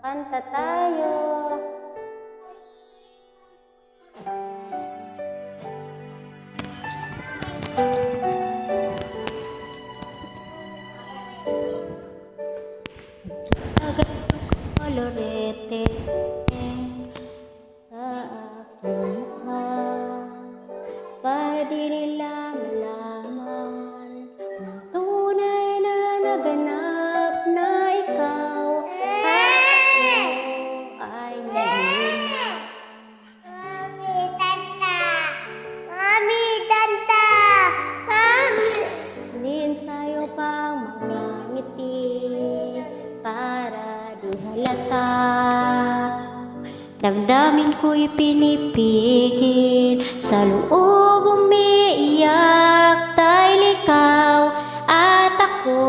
Kanta tayo. Agad kolorete sa aking mukha para di nila malaman ang tunay na naganap na ikaw ay hindi na. Mami, Tanta! Mami! Ni-ensayo pang mga ngiti para di halata. Damdamin ko'y pinipigil, sa loob umiiyak dahil ikaw at ako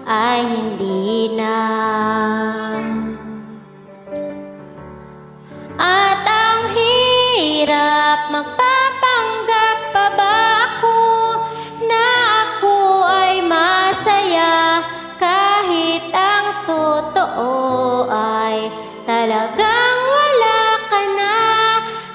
ay hindi na. At ang hirap, magpapanggap pa ba ako na ako ay masaya kahit ang totoo ay talagang wala ka na.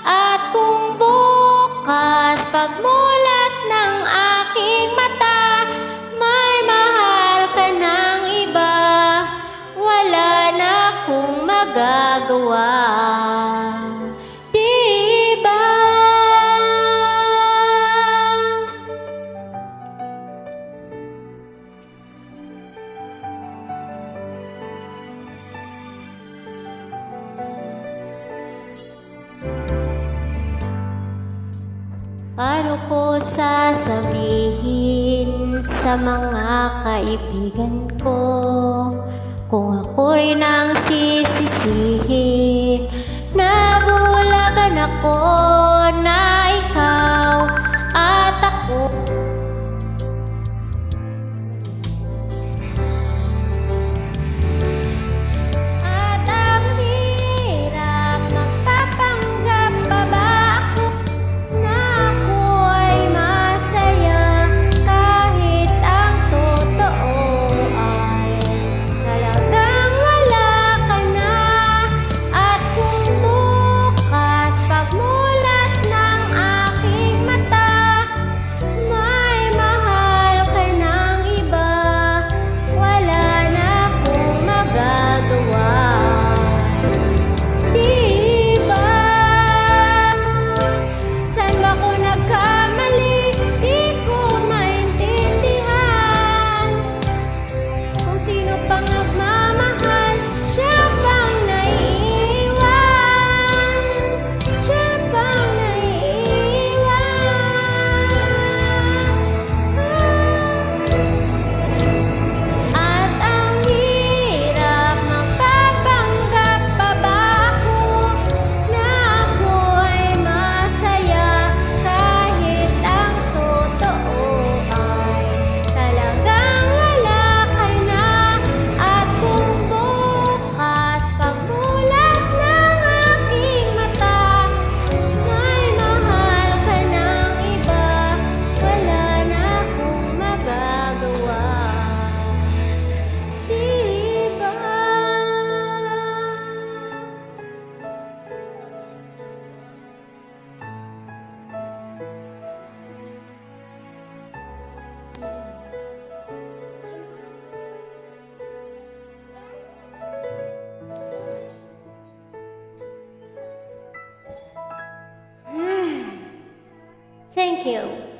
At kung bukas pagmulat ng aking mata may mahal ka ng iba, wala na akong magagawa. Diba? Paano ko sasabihin sa mga kaibigan ko kung ako rin ang sisisihin? Nabulagan ako na ikaw at ako at ang hirap, magpapanggap pa ba ako na ako ay masaya kahit ang totoo ay talagang wala ka na. At kung bukas pagmulat ng aking mata may mahal ka ng iba, wala na akong magagawa. Diba? Saan ba ko nagkamali? Di ko maintindihan. Kung sino pang nagmamahal, siya pang naiiwan. Siya pang naiiwan. At ang hirap, magpapanggap pa ba ako na ako ay masaya kahit ang totoo ay talagang wala ka na. At kung bukas pagmulat ng aking mata may mahal ka ng iba, wala na akong magagawa. Diba? Thank you.